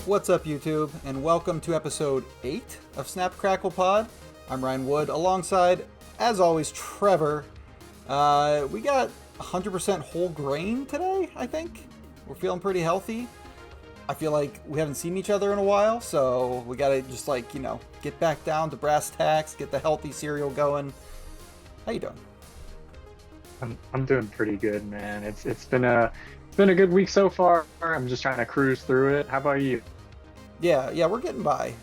What's up, YouTube, and welcome to episode 8 of Snap Krackle Pod. I'm Ryan Wood, alongside, as always, Trevor. We got 100% whole grain today, I think. We're feeling pretty healthy. I feel like we haven't seen each other in a while, so we gotta just, get back down to brass tacks, get the healthy cereal going. How you doing? I'm doing pretty good, man. It's been a good week so far. I'm just trying to cruise through it. How about you? Yeah, we're getting by.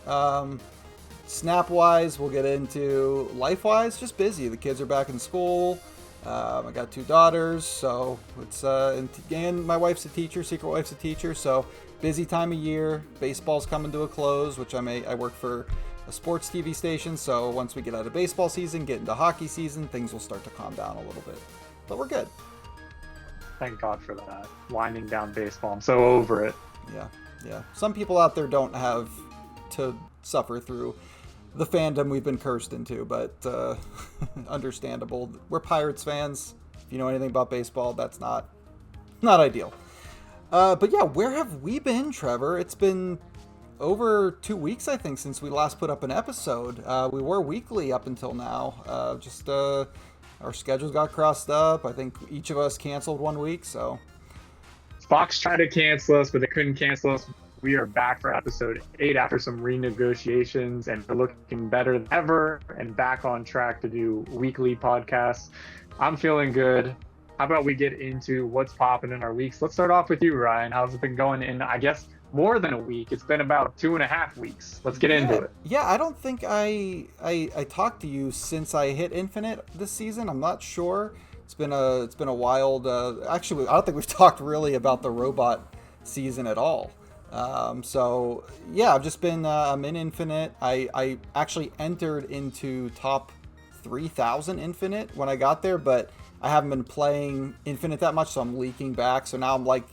Snap-wise, we'll get into life-wise, just busy. The kids are back in school. I got 2 daughters, so it's and my wife's a teacher. Secret wife's a teacher, so busy time of year. Baseball's coming to a close, which I work for a sports TV station. So once we get out of baseball season, get into hockey season, things will start to calm down a little bit. But we're good. Thank God for that. Winding down baseball. I'm so over it. Yeah. Some people out there don't have to suffer through the fandom we've been cursed into, but understandable. We're Pirates fans. If you know anything about baseball, that's not ideal. But yeah, where have we been, Trevor? It's been over 2 weeks, I think, since we last put up an episode. We were weekly up until now. Our schedules got crossed up. I think each of us canceled 1 week, so... Fox tried to cancel us, but they couldn't cancel us. We are back for episode 8 after some renegotiations, and we're looking better than ever and back on track to do weekly podcasts. I'm feeling good. How about we get into what's popping in our weeks? Let's start off with you, Ryan. How's it been going in, I guess, more than a week? It's been about 2.5 weeks. Let's get into it. Yeah, I don't think I talked to you since I hit Infinite this season. I'm not sure. It's been a wild. Actually, I don't think we've talked really about the robot season at all. So yeah, I've just been. I'm in Infinite. I actually entered into top 3,000 Infinite when I got there, but I haven't been playing Infinite that much, so I'm leaking back. So now I'm like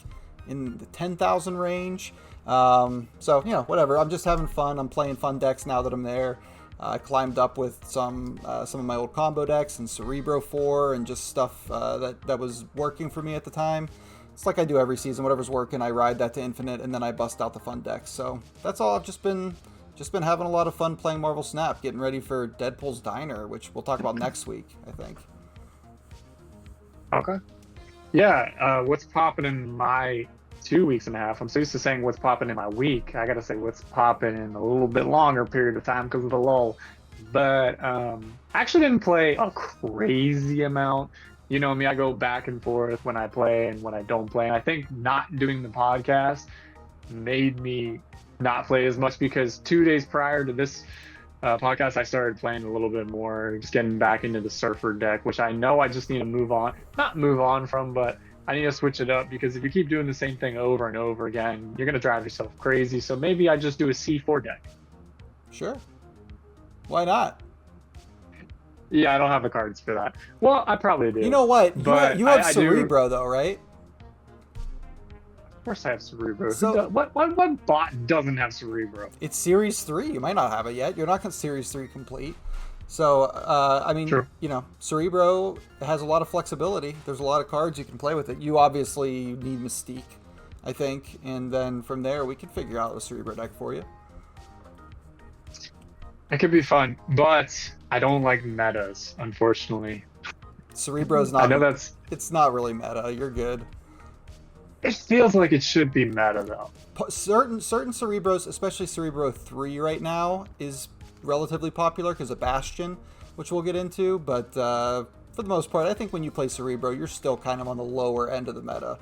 in the 10,000 range. So whatever. I'm just having fun. I'm playing fun decks now that I'm there. I climbed up with some of my old combo decks and Cerebro 4 and just stuff that was working for me at the time. It's like I do every season. Whatever's working, I ride that to Infinite, and then I bust out the fun decks. So that's all. I've just been having a lot of fun playing Marvel Snap, getting ready for Deadpool's Diner, which we'll talk about next week, I think. Okay. Yeah, what's popping in my 2.5 weeks? I'm so used to saying what's popping in my week. I gotta say what's popping in a little bit longer period of time because of the lull. But I actually didn't play a crazy amount. You know me, I go back and forth when I play and when I don't play. And I think not doing the podcast made me not play as much because 2 days prior to this podcast, I started playing a little bit more, just getting back into the Surfer deck, which I know I just need to not move on from, but I need to switch it up because if you keep doing the same thing over and over again, you're going to drive yourself crazy. So maybe I just do a C4 deck. Sure. Why not? Yeah, I don't have the cards for that. Well, I probably do. You know what? But you have Cerebro, though, right? Of course I have Cerebro. So, what bot doesn't have Cerebro? It's Series 3. You might not have it yet. You're not Series 3 complete. So, True. Cerebro has a lot of flexibility. There's a lot of cards you can play with it. You obviously need Mystique, I think. And then from there, we can figure out a Cerebro deck for you. It could be fun, but I don't like metas, unfortunately. Cerebro's not... I know It's not really meta. You're good. It feels like it should be meta, though. Certain Cerebros, especially Cerebro 3 right now, is relatively popular because of Bastion, which we'll get into, but for the most part, I think when you play Cerebro, you're still kind of on the lower end of the meta.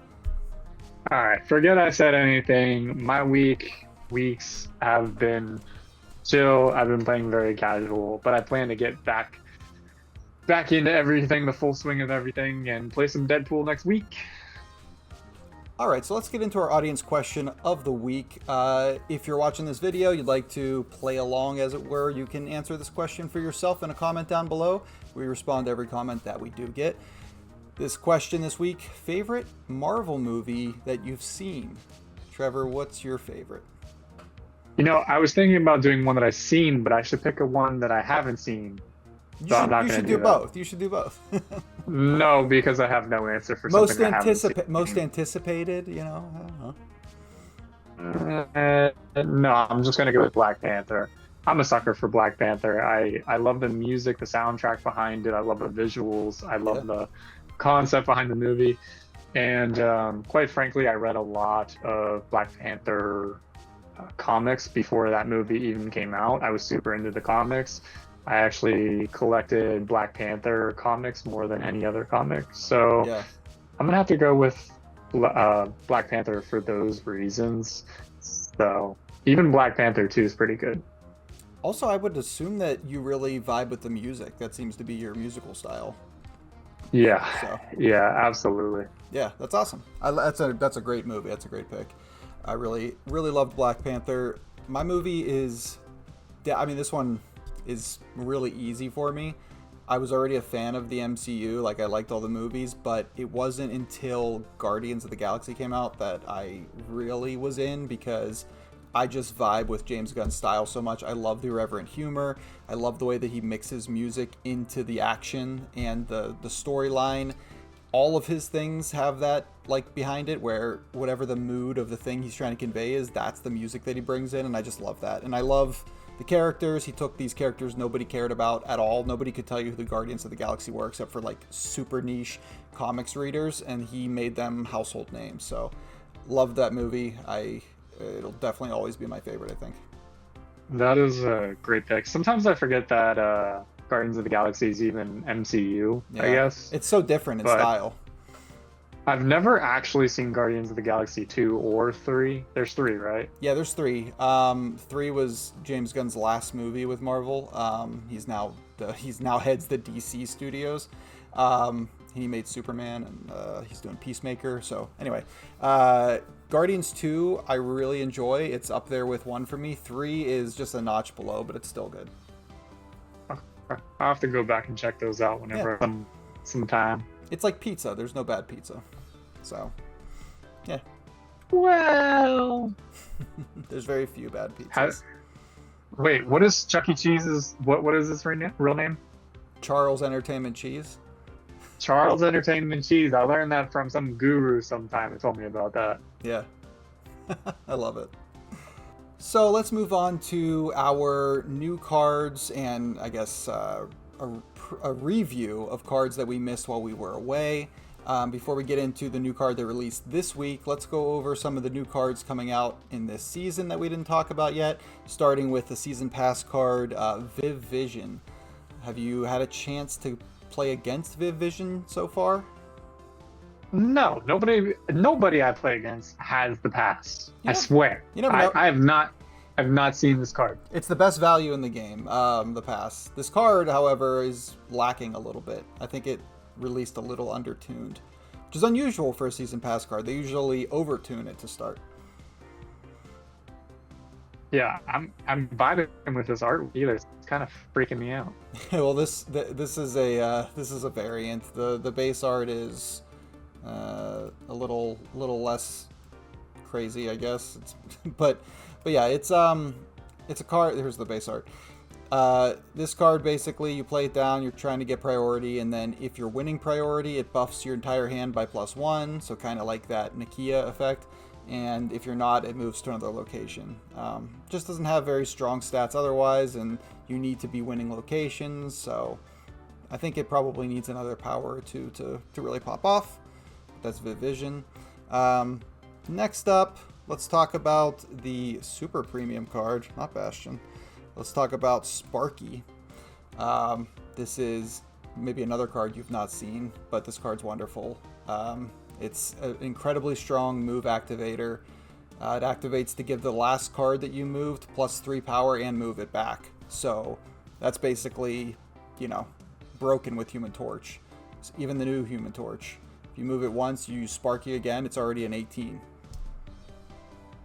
Alright, forget I said anything. My weeks have been chill. I've been playing very casual, but I plan to get back into everything, the full swing of everything, and play some Deadpool next week. All right, so let's get into our audience question of the week. If you're watching this video, you'd like to play along, as it were, you can answer this question for yourself in a comment down below. We respond to every comment that we do get. This question this week, favorite Marvel movie that you've seen? Trevor, what's your favorite? I was thinking about doing one that I've seen, but I should pick a one that I haven't seen. You should do both. You should do both. No, because I have no answer for something I haven't seen. Most anticipated, I don't know. No, I'm just gonna go with Black Panther. I'm a sucker for Black Panther. I love the music, the soundtrack behind it. I love the visuals. I Yeah. love the concept behind the movie. And quite frankly, I read a lot of Black Panther comics before that movie even came out. I was super into the comics. I actually collected Black Panther comics more than any other comic. So Yeah. I'm gonna have to go with Black Panther for those reasons. So even Black Panther 2 is pretty good. Also, I would assume that you really vibe with the music. That seems to be your musical style. Yeah, So, yeah, absolutely. yeah, that's awesome. That's a great movie. That's a great pick. I really loved Black Panther. My movie is, I mean, this one is really easy for me. I was already a fan of the MCU, like I liked all the movies, but it wasn't until Guardians of the Galaxy came out that I really was in because I just vibe with James Gunn's style so much. I love the irreverent humor. I love the way that he mixes music into the action and the storyline. All of his things have that like behind it where whatever the mood of the thing he's trying to convey is, that's the music that he brings in, and I just love that. And I love the characters. He took these characters nobody cared about at all. Nobody could tell you who the Guardians of the Galaxy were except for like super niche comics readers, and he made them household names. So loved that movie. I It'll definitely always be my favorite, I think. That is a great pick. Sometimes I forget that Guardians of the Galaxy is even MCU, I Yeah. guess. It's so different in But style. I've never actually seen Guardians of the Galaxy 2 or 3. There's 3, right? Yeah, there's three. Three was James Gunn's last movie with Marvel. He's now heads the DC studios. He made Superman, and he's doing Peacemaker. So anyway, Guardians 2 I really enjoy. It's up there with 1 for me. 3 is just a notch below, but it's still good. I'll have to go back and check those out Yeah, whenever some time. it's like pizza. There's no bad pizza. So yeah, Well, there's very few bad how, pizzas. wait, what is Chuck E. Cheese's what is his real name? Charles Entertainment Cheese. Charles Entertainment Cheese. I learned that from some guru sometime who told me about that. Yeah, I love it. So let's move on to our new cards and I guess a review of cards that we missed while we were away. Before we get into the new card that released this week, let's go over some of the new cards coming out in this season that we didn't talk about yet, starting with the Season Pass card, Viv Vision. Have you had a chance to play against Viv Vision so far? No, nobody I play against has the pass. You I know, swear. you never know. I have not seen this card. It's the best value in the game, the pass. This card, however, is lacking a little bit. I think it released a little undertuned, which is unusual for a season pass card. They usually overtune it to start. Yeah, I'm vibing with this art either. It's kind of freaking me out. Well, this is a variant. The base art is a little less crazy, I guess. But yeah, it's a card. Here's the base art. This card, basically, you play it down, you're trying to get priority, and then if you're winning priority, it buffs your entire hand by +1, so kind of like that Nakia effect. And if you're not, it moves to another location. Just doesn't have very strong stats otherwise, and you need to be winning locations, so I think it probably needs another power or two to really pop off. That's Viv Vision. Next up, let's talk about the super premium card, not Bastion. Let's talk about Sparky. This is maybe another card you've not seen, but this card's wonderful. It's an incredibly strong move activator. It activates to give the last card that you moved +3 power and move it back. So that's basically, broken with Human Torch. So even the new Human Torch. If you move it once, you use Sparky again, it's already an 18.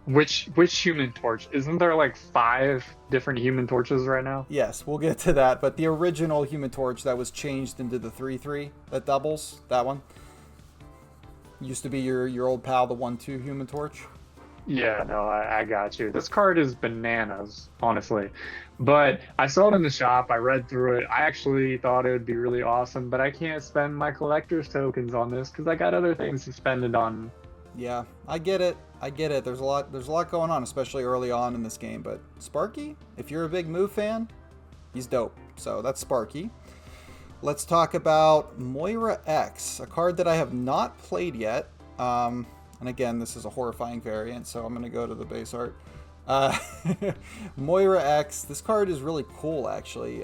Which Human Torch? Isn't there like 5 different Human Torches right now? Yes, we'll get to that, but the original Human Torch that was changed into the 3/3 that doubles, that one, used to be your old pal, the 1/2 Human Torch. Yeah, no, I got you. This card is bananas, honestly. But I saw it in the shop. I read through it. I actually thought it would be really awesome, but I can't spend my collector's tokens on this because I got other things to spend it on Yeah, I get it. I get it. There's a lot going on, especially early on in this game. But Sparky, if you're a big Move fan, he's dope. So that's Sparky. Let's talk about Moira X, a card that I have not played yet. And again, this is a horrifying variant, so I'm going to go to the base art. Moira X, this card is really cool, actually.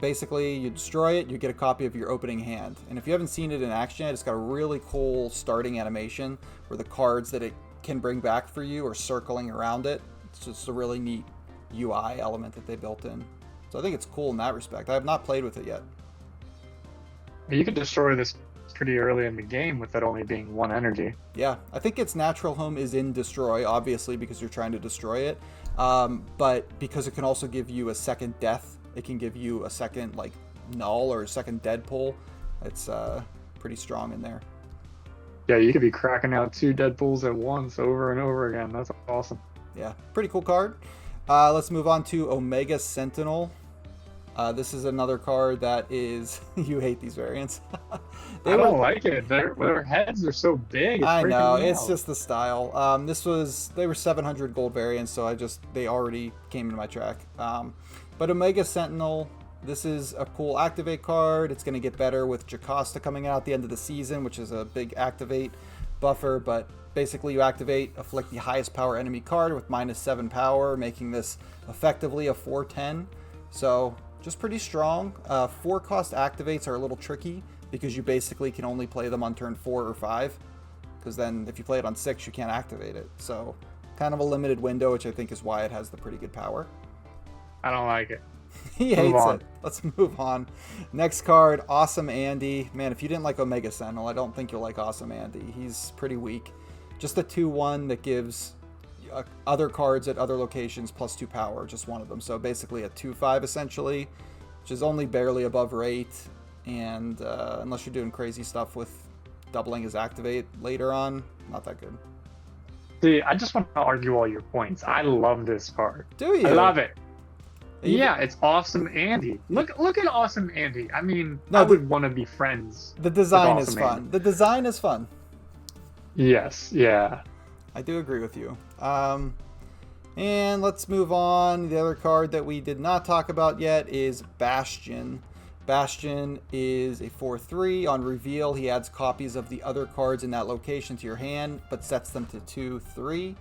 Basically, you destroy it, you get a copy of your opening hand. And if you haven't seen it in action yet, it's got a really cool starting animation where the cards that it can bring back for you are circling around it. It's just a really neat UI element that they built in. So I think it's cool in that respect. I have not played with it yet. You could destroy this pretty early in the game with it only being 1 energy. Yeah, I think its natural home is in Destroy, obviously, because you're trying to destroy it. But because it can also give you a second death, it can give you a second, like, null or a second dead pull. It's pretty strong in there. Yeah, you could be cracking out 2 dead pulls at once over and over again. That's awesome. Yeah, pretty cool card. Let's move on to Omega Sentinel. This is another card that is... you hate these variants. I don't like it. Their heads are so big. I know, it's just the style. They were 700 gold variants, so they already came into my track. But Omega Sentinel, this is a cool activate card. It's going to get better with Jocasta coming out at the end of the season, which is a big activate buffer. But basically, you activate, afflict the highest power enemy card with -7 power, making this effectively a 4/10. So just pretty strong. 4-cost activates are a little tricky because you basically can only play them on turn 4 or 5. Because then if you play it on 6, you can't activate it. So kind of a limited window, which I think is why it has the pretty good power. I don't like it. He hates it. Let's move on. Next card, Awesome Andy. Man, if you didn't like Omega Sentinel, I don't think you'll like Awesome Andy. He's pretty weak. Just a 2/1 that gives other cards at other locations +2 power, just one of them. So basically a 2/5 essentially, which is only barely above rate. And unless you're doing crazy stuff with doubling his activate later on, not that good. See, I just want to argue all your points. I love this card. Do you? I love it. Yeah, it's Awesome Andy. Look at Awesome Andy. I mean, I would want to be friends. The design with is Awesome fun. Andy. The design is fun. Yes, yeah. I do agree with you. And let's move on. The other card that we did not talk about yet is Bastion. Bastion is a 4/3. On reveal, he adds copies of the other cards in that location to your hand, but sets them to 2/3.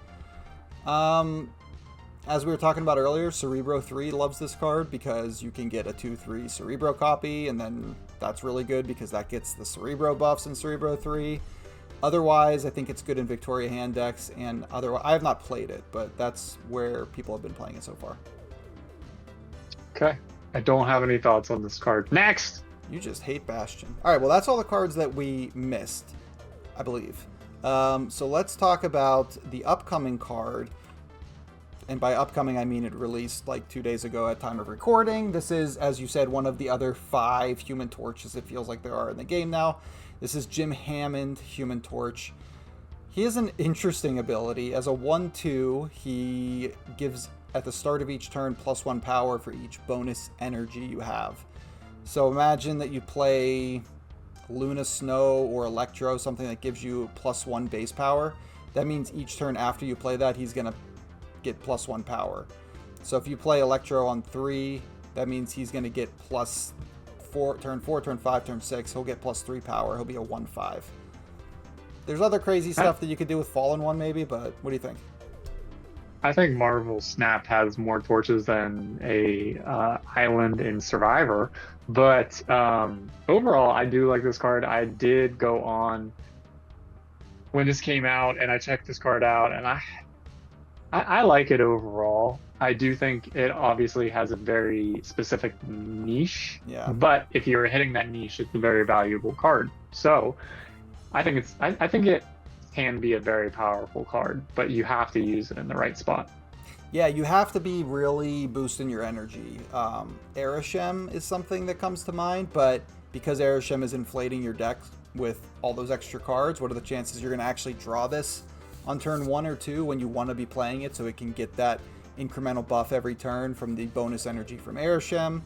As we were talking about earlier, Cerebro 3 loves this card because you can get a 2/3 Cerebro copy, and then that's really good because that gets the Cerebro buffs in Cerebro 3. Otherwise, I think it's good in Victoria hand decks, and otherwise, I have not played it, but that's where people have been playing it so far. Okay. I don't have any thoughts on this card. Next! You just hate Bastion. All right, well, that's all the cards that we missed, I believe. So let's talk about the upcoming card. And by upcoming, I mean it released like 2 days ago at time of recording. This is, as you said, one of the other 5 Human Torches it feels like there are in the game now. This is Jim Hammond, Human Torch. He has an interesting ability. As a 1/2, he gives, at the start of each turn, +1 power for each bonus energy you have. So imagine that you play Luna Snow or Electro, something that gives you +1 base power. That means each turn after you play that, he's going to get +1 power. So if you play Electro on 3, that means he's going to get +4, turn 4, turn 5, turn 6. He'll get +3 power. He'll be a 1/5. There's other crazy stuff that you could do with Fallen One maybe, but what do you think? I think Marvel Snap has more torches than a island in Survivor, but overall, I do like this card. I did go on when this came out, and I checked this card out, and I like it overall. I do think it obviously has a very specific niche, Yeah. but if you're hitting that niche, it's a very valuable card. So I think it can be a very powerful card, but you have to use it in the right spot. Yeah, you have to be really boosting your energy. Arishem is something that comes to mind, but because Arishem is inflating your deck with all those extra cards, what are the chances you're going to actually draw this on turn 1 or 2 when you want to be playing it so it can get that incremental buff every turn from the bonus energy from Arishem?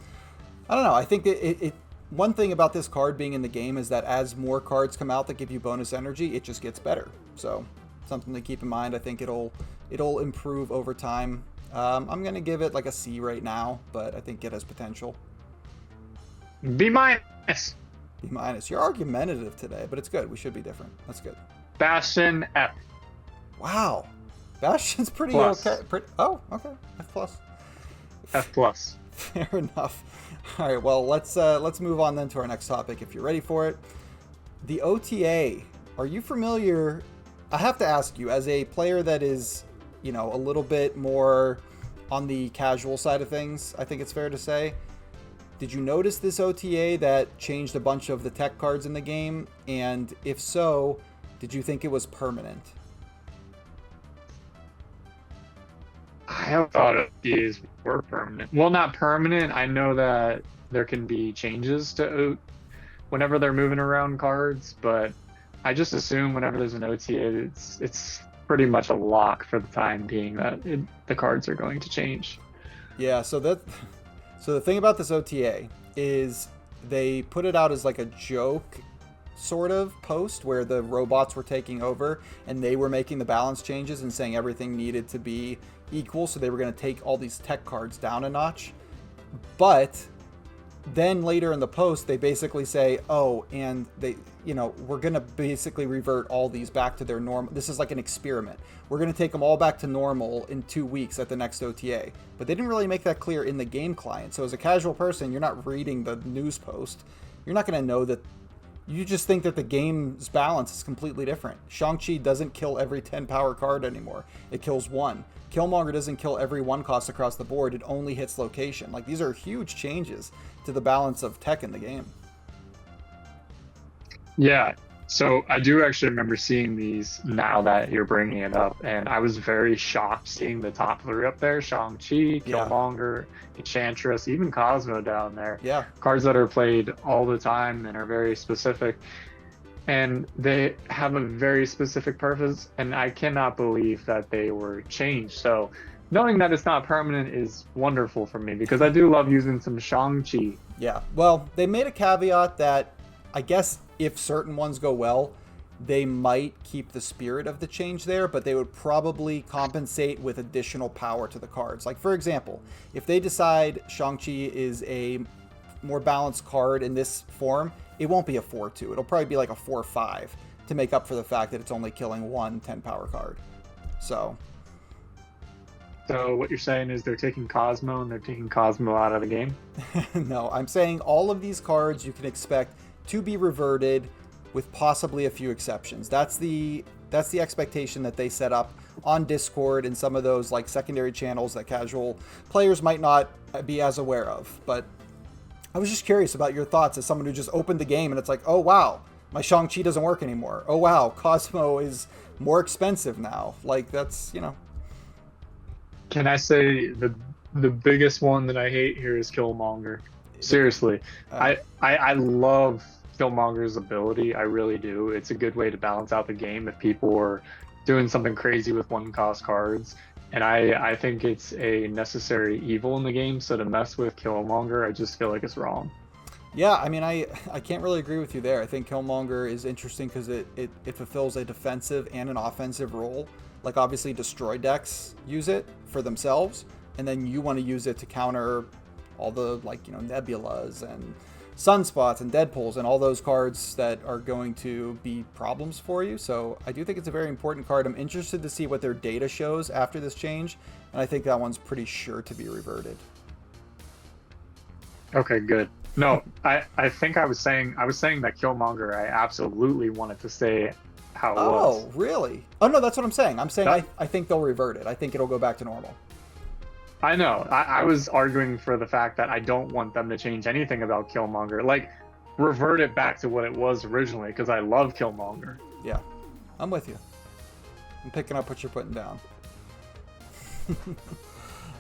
I don't know. I think that one thing about this card being in the game is that as more cards come out that give you bonus energy, it just gets better. So something to keep in mind. I think it'll improve over time. I'm gonna give it like a C right now, but I think it has potential. B minus. B minus. You're argumentative today, but it's good. We should be different. That's good. Bastion F. Wow, Bastion's pretty Plus. okay. Oh, okay. F plus. F plus. Fair enough. All right. Well, let's move on then to our next topic. If you're ready for it, the OTA. Are you familiar? I have to ask you, as a player that is, a little bit more on the casual side of things, I think it's fair to say. Did you notice this OTA that changed a bunch of the tech cards in the game? And if so, did you think it was permanent? I have thought these were permanent. Well, not permanent. I know that there can be changes to whenever they're moving around cards, but I just assume whenever there's an OTA, it's pretty much a lock for the time being that the cards are going to change. Yeah. So the thing about this OTA is they put it out as like a joke sort of post where the robots were taking over and they were making the balance changes and saying everything needed to be equal, so they were going to take all these tech cards down a notch. But then later in the post they basically say, oh, and they we're going to basically revert all these back to their normal. This is like an experiment. We're going to take them all back to normal in 2 weeks at the next OTA. But they didn't really make that clear in the game client. So as a casual person, you're not reading the news post. You're not going to know that. You just think that the game's balance is completely different. Shang-Chi doesn't kill every 10 power card anymore. It kills 1. Killmonger doesn't kill every 1 cost across the board. It only hits location. Like, these are huge changes to the balance of tech in the game. Yeah. So I do actually remember seeing these now that you're bringing it up, and I was very shocked seeing the top 3 up there: Shang-Chi, Killmonger, Enchantress, even Cosmo down there. Yeah. Cards that are played all the time and are very specific, and they have a very specific purpose, and I cannot believe that they were changed. So knowing that it's not permanent is wonderful for me, because I do love using some Shang-Chi. Yeah. Well, they made a caveat that I guess if certain ones go well, they might keep the spirit of the change there, but they would probably compensate with additional power to the cards. Like, for example, if they decide Shang-Chi is a more balanced card in this form, it won't be a 4-2. It'll probably be like a 4-5 to make up for the fact that it's only killing 1 10-power card. So what you're saying is they're taking Cosmo and they're taking Cosmo out of the game? No, I'm saying all of these cards you can expect to be reverted, with possibly a few exceptions. That's the expectation that they set up on Discord and some of those like secondary channels that casual players might not be as aware of. But I was just curious about your thoughts as someone who just opened the game and it's like, oh wow, my Shang-Chi doesn't work anymore. Oh wow, Cosmo is more expensive now. Like, that's, Can I say the biggest one that I hate here is Killmonger? Seriously, I love Killmonger's ability. I really do. It's a good way to balance out the game if people are doing something crazy with 1-cost cards. And I think it's a necessary evil in the game. So to mess with Killmonger, I just feel like it's wrong. Yeah, I mean, I can't really agree with you there. I think Killmonger is interesting because it fulfills a defensive and an offensive role. Like, obviously, destroy decks use it for themselves, and then you want to use it to counter all the, like, Nebulas and Sunspots and Deadpools and all those cards that are going to be problems for you. So I do think it's a very important card. I'm interested to see what their data shows after this change, and I think that one's pretty sure to be reverted. Okay, good. No, I think I was saying that Killmonger, I absolutely wanted to say how it was. Oh, really? Oh, no, that's what I'm saying. I'm saying I think they'll revert it. I think it'll go back to normal. I know. I was arguing for the fact that I don't want them to change anything about Killmonger. Like, revert it back to what it was originally, because I love Killmonger. Yeah, I'm with you. I'm picking up what you're putting down.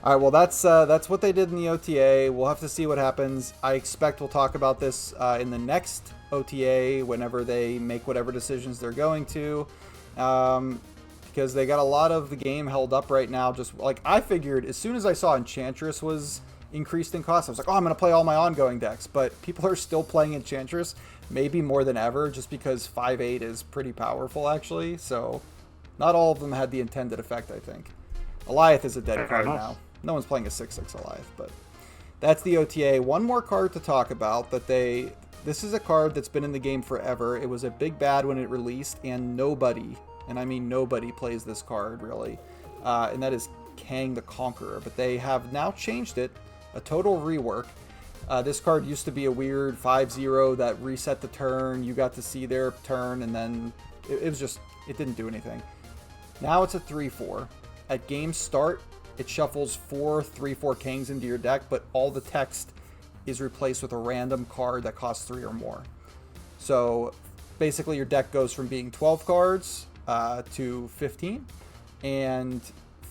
All right, well, that's what they did in the OTA. We'll have to see what happens. I expect we'll talk about this in the next OTA whenever they make whatever decisions they're going to. Because they got a lot of the game held up right now. Just like I figured, as soon as I saw Enchantress was increased in cost. I was like, oh, I'm going to play all my ongoing decks. But people are still playing Enchantress, maybe more than ever, just because 5/8 is pretty powerful, actually. So not all of them had the intended effect, I think. Alioth is a dead card now. No one's playing a 6/6 Alioth, but that's the OTA. One more card to talk about that they... This is a card that's been in the game forever. It was a big bad when it released, and nobody, and I mean nobody, plays this card, really. And that is Kang the Conqueror. But they have now changed it. A total rework. This card used to be a weird 5/0 that reset the turn. You got to see their turn, and then it was just... It didn't do anything. Now it's a 3/4. At game start, it shuffles 4 3/4 Kangs into your deck, but all the text is replaced with a random card that costs 3 or more. So basically your deck goes from being 12 cards to 15, and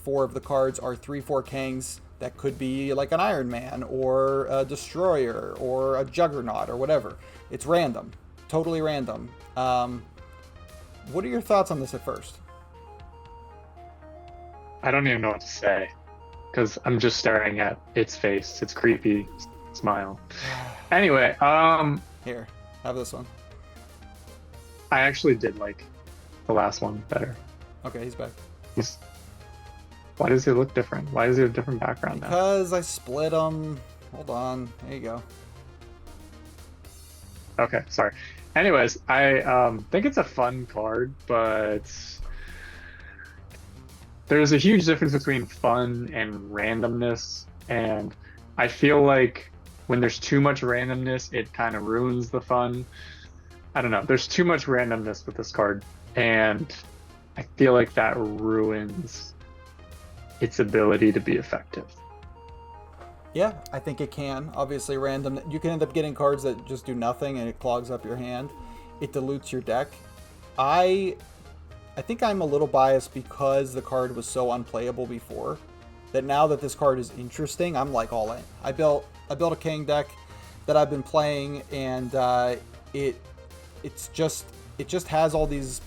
4 of the cards are 3/4 Kangs that could be like an Iron Man or a Destroyer or a Juggernaut or whatever. It's random, totally random. What are your thoughts on this at first? I don't even know what to say because I'm just staring at its face, its creepy smile. Anyway, Here, have this one. I actually did like the last one better. Okay, he's back. Why does he look different? Why does he have a different background now? Because I split them. Hold on. There you go. Okay, sorry. Anyways, I think it's a fun card, but there's a huge difference between fun and randomness, and I feel like when there's too much randomness, it kind of ruins the fun. I don't know. There's too much randomness with this card, and I feel like that ruins its ability to be effective. Yeah, I think it can. Obviously, random. You can end up getting cards that just do nothing, and it clogs up your hand. It dilutes your deck. I think I'm a little biased because the card was so unplayable before, that now that this card is interesting, I'm like all in. I built a Kang deck that I've been playing, and it just has all these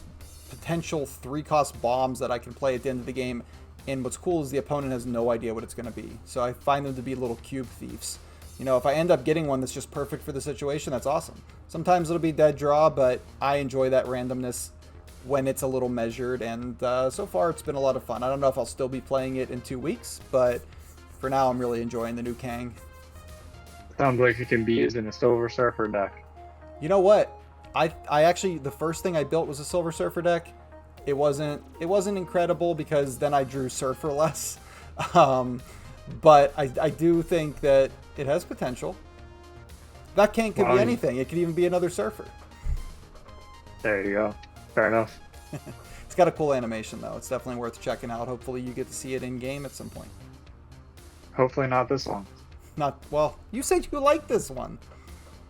potential 3-cost bombs that I can play at the end of the game. And what's cool is the opponent has no idea what it's going to be. So I find them to be little cube thieves. You know, if I end up getting one that's just perfect for the situation, that's awesome. Sometimes it'll be dead draw, but I enjoy that randomness when it's a little measured. And so far, it's been a lot of fun. I don't know if I'll still be playing it in 2 weeks, but for now, I'm really enjoying the new Kang. Sounds like it can be used in a Silver Surfer deck. You know what? I actually, the first thing I built was a Silver Surfer deck. It wasn't incredible because then I drew Surfer less. But I do think that it has potential. That Kang could be anything. It could even be another Surfer. There you go. Fair enough. It's got a cool animation, though. It's definitely worth checking out. Hopefully you get to see it in-game at some point. Hopefully not this one. Well, you said you like this one.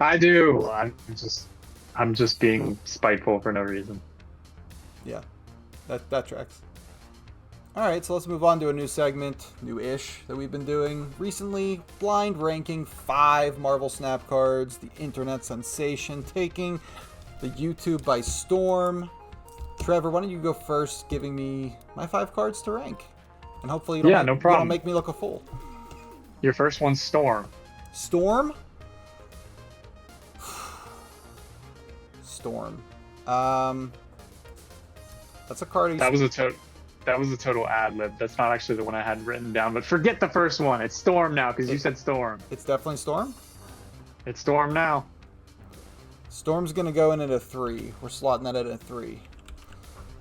I do. I'm just being spiteful for no reason. Yeah. That tracks. Alright, so let's move on to a new segment, new-ish, that we've been doing recently. Blind ranking 5 Marvel Snap cards, the internet sensation taking the YouTube by storm. Trevor, why don't you go first, giving me my 5 cards to rank? And hopefully you don't make me look a fool. Your first one's Storm. Storm? Storm. That's a card. That was a total ad lib. That's not actually the one I had written down. But forget the first one. It's Storm now because you said Storm. It's definitely Storm. It's Storm now. Storm's gonna go in at a 3. We're slotting that at a 3.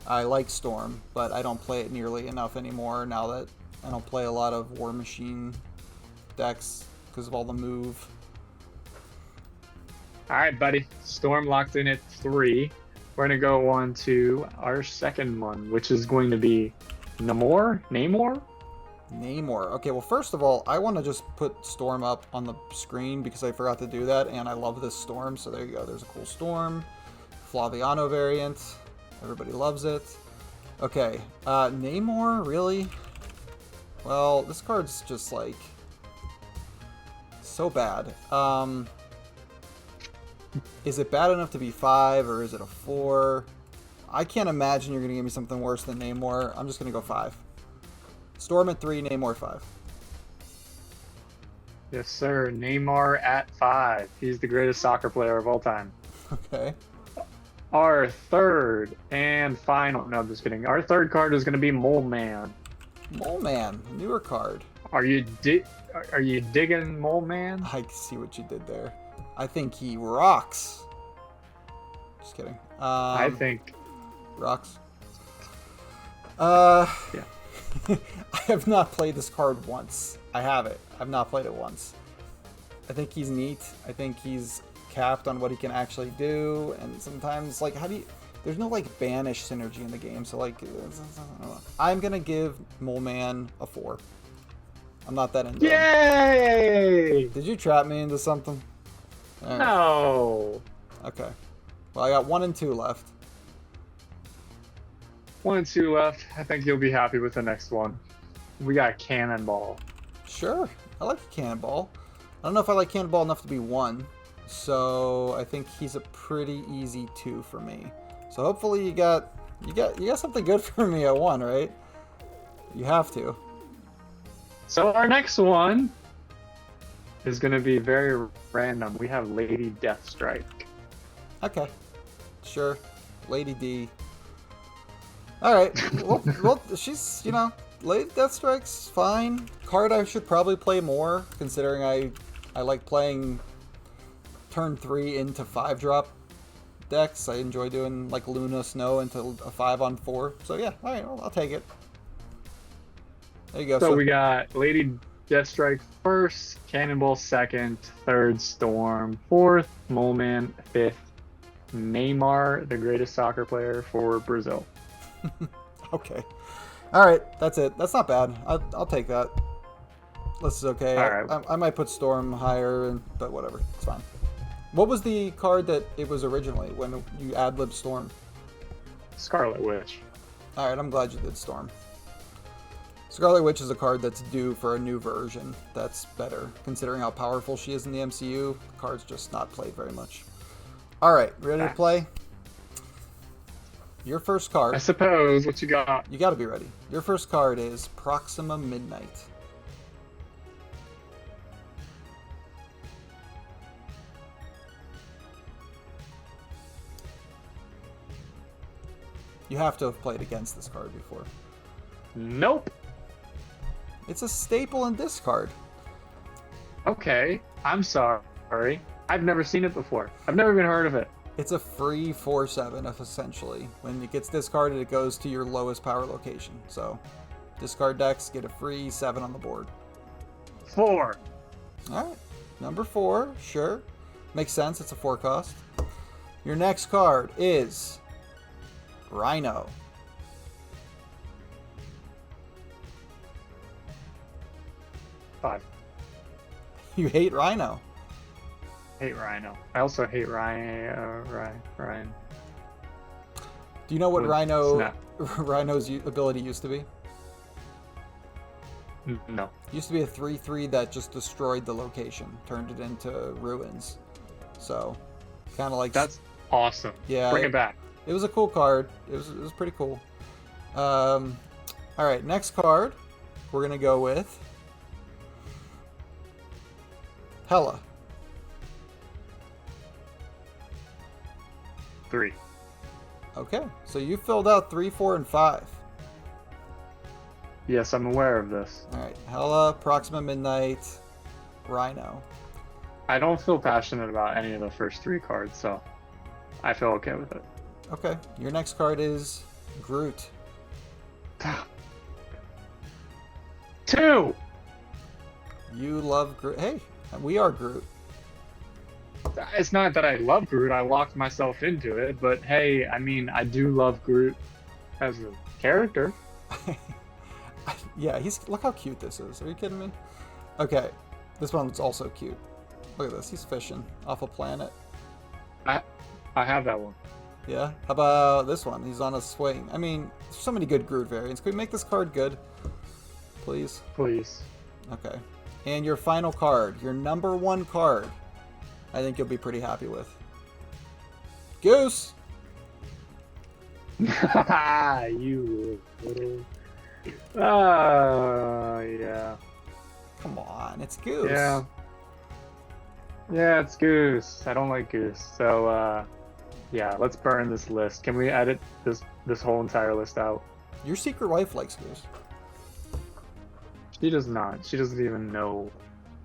I like Storm, but I don't play it nearly enough anymore now that I don't play a lot of War Machine decks because of all the move. All right, buddy. Storm locked in at 3. We're going to go on to our second one, which is going to be Namor? Okay, well, first of all, I want to just put Storm up on the screen because I forgot to do that, and I love this Storm, so there you go. There's a cool Storm. Flaviano variant. Everybody loves it. Okay, Namor, really? Well, this card's just, like, so bad. Is it bad enough to be 5, or is it a 4? I can't imagine you're going to give me something worse than Namor. I'm just going to go 5. Storm at 3, Namor 5. Yes, sir. Neymar at 5. He's the greatest soccer player of all time. Okay. Our third and final. No, just kidding. Our third card is going to be Mole Man. Mole Man, newer card. Are you are you digging Mole Man? I see what you did there. I think he rocks. Just kidding. I think rocks. Yeah. I have not played this card once. I have it. I've not played it once. I think he's neat. I think he's capped on what he can actually do, and sometimes, like, how do you... There's no, like, banish synergy in the game, so, like, I'm gonna give Mole Man a 4. I'm not that into him. Yay! Did you trap me into something? Right. No. Okay. Well, I got 1 and 2 left. 1 and 2 left. I think you'll be happy with the next one. We got Cannonball. Sure. I like Cannonball. I don't know if I like Cannonball enough to be 1, so I think he's a pretty easy 2 for me. So hopefully you got something good for me at 1, right? You have to. So our next one is going to be very random. We have Lady Deathstrike. Okay. Sure. Lady D. Alright. Well, she's, you know, Lady Deathstrike's fine. Card I should probably play more, considering I like playing turn 3 into 5-drop decks. I enjoy doing, like, Luna Snow into a 5-on-4. So yeah, alright, well, I'll take it. There you go. So we got Lady Deathstrike first, Cannonball second, third Storm, fourth Mole Man, fifth Neymar, the greatest soccer player for Brazil. Okay. Alright, that's it. That's not bad. I'll take that. This is okay. All right. I might put Storm higher, but whatever. It's fine. What was the card that it was originally when you ad-lib Storm? Scarlet Witch. Alright, I'm glad you did Storm. Scarlet Witch is a card that's due for a new version that's better, considering how powerful she is in the MCU. The card's just not played very much. Alright, ready to play? Your first card... I suppose. What you got? You gotta be ready. Your first card is Proxima Midnight. You have to have played against this card before. Nope. It's a staple in discard. Okay. I'm sorry. I've never seen it before. I've never even heard of it. It's a free 4/7, essentially. When it gets discarded, it goes to your lowest power location. So, discard decks get a free 7 on the board. 4. Alright. Number 4, sure. Makes sense, it's a 4 cost. Your next card is Rhino. Five. You hate Rhino. Hate Rhino. I also hate Ryan. Do you know what Snap. Rhino's ability used to be? No. It used to be a 3/3 that just destroyed the location, turned it into ruins. So, kind of like... That's awesome. Yeah. Bring it back. It was a cool card. It was pretty cool. Alright, next card we're going to go with Hela. 3. Okay, so you filled out 3, 4, and 5. Yes, I'm aware of this. Alright, Hela, Proxima Midnight, Rhino. I don't feel passionate about any of the first 3 cards, so I feel okay with it. Okay, your next card is Groot. 2! You love Groot. Hey, we are Groot. It's not that I love Groot, I locked myself into it, but hey, I mean, I do love Groot as a character. Yeah, look how cute this is. Are you kidding me? Okay, this one's also cute. Look at this, he's fishing off a planet. I have that one. Yeah, how about this one? He's on a swing. I mean, there's so many good Groot variants. Can we make this card good? Please? Please. Okay. And your final card, your number 1 card, I think you'll be pretty happy with. Goose! You little... yeah. Come on, it's Goose. Yeah. Yeah, it's Goose. I don't like Goose. So yeah, let's burn this list. Can we edit this whole entire list out? Your secret wife likes Goose. She does not. She doesn't even know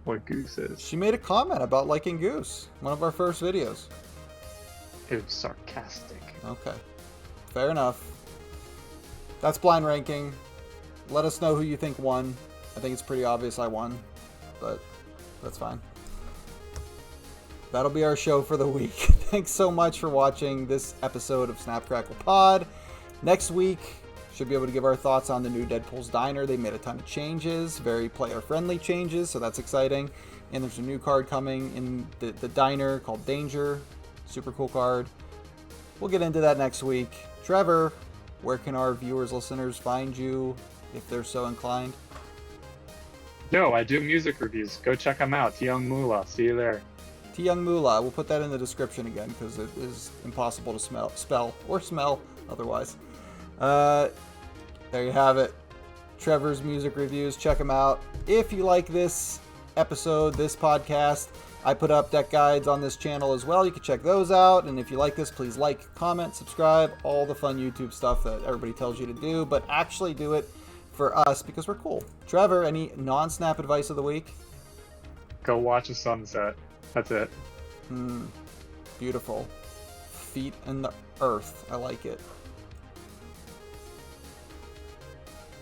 what Goose is. She made a comment about liking Goose. One of our first videos. It was sarcastic. Okay. Fair enough. That's blind ranking. Let us know who you think won. I think it's pretty obvious I won, but that's fine. That'll be our show for the week. Thanks so much for watching this episode of Snap Crackle Pod. Next week, should be able to give our thoughts on the new Deadpool's Diner. They made a ton of changes, very player-friendly changes, so that's exciting. And there's a new card coming in the diner called Danger. Super cool card. We'll get into that next week. Trevor, where can our viewers, listeners find you if they're so inclined? Yo, I do music reviews. Go check them out. Young Moolah. See you there. Young Moolah. We'll put that in the description again because it is impossible to spell or smell otherwise. There you have it. Trevor's music reviews. Check them out. If you like this episode, this podcast, I put up deck guides on this channel as well. You can check those out. And if you like this, please like, comment, subscribe, all the fun YouTube stuff that everybody tells you to do, but actually do it for us because we're cool. Trevor, any non-snap advice of the week? Go watch a sunset. That's it. Beautiful. Feet in the earth. I like it.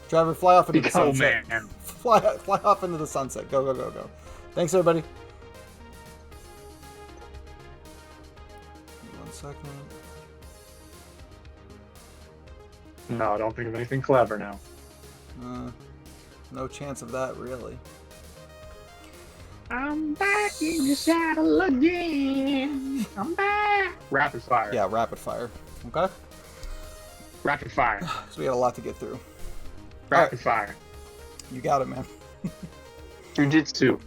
Trevor, fly off into the sunset. Man. Fly off into the sunset. Go, go, go, go. Thanks, everybody. 1 second. No, I don't think of anything clever now. No chance of that, really. I'm back in the saddle again. I'm back. Rapid fire. Yeah, rapid fire. Okay? Rapid fire. So we got a lot to get through. Rapid fire. You got it, man. Jujitsu.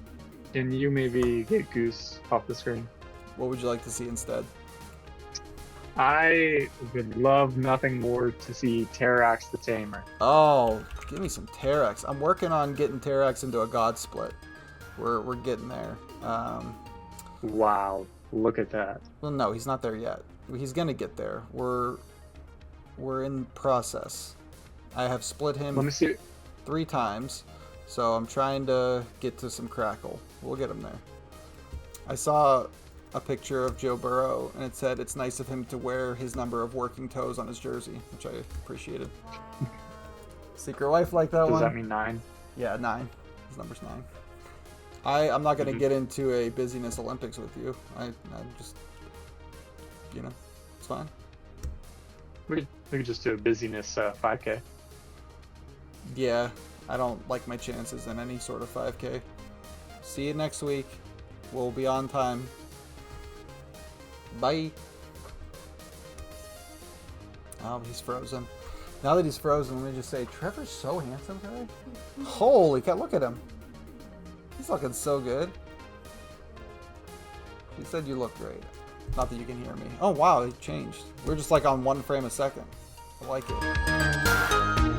Can you maybe get Goose off the screen? What would you like to see instead? I would love nothing more to see Terrax the Tamer. Oh, give me some Terrax. I'm working on getting Terrax into a God Split. We're getting there. Wow, look at that. Well, no, he's not there yet. He's gonna get there. We're in process. I have split him Let me see. 3 times, so I'm trying to get to some Krackle. We'll get him there. I saw a picture of Joe Burrow, and it said it's nice of him to wear his number of working toes on his jersey, which I appreciated. Secret wife like that one? Does that mean 9? Yeah, 9. His number's 9. I'm not going to get into a busyness Olympics with you. I just, it's fine. We could just do a busyness 5K. Yeah, I don't like my chances in any sort of 5K. See you next week. We'll be on time. Bye. Oh, he's frozen. Now that he's frozen, let me just say, Trevor's so handsome today. Holy cow, look at him. He's looking so good. She said you look great. Not that you can hear me. Oh wow, it changed. We're just like on 1 frame a second. I like it.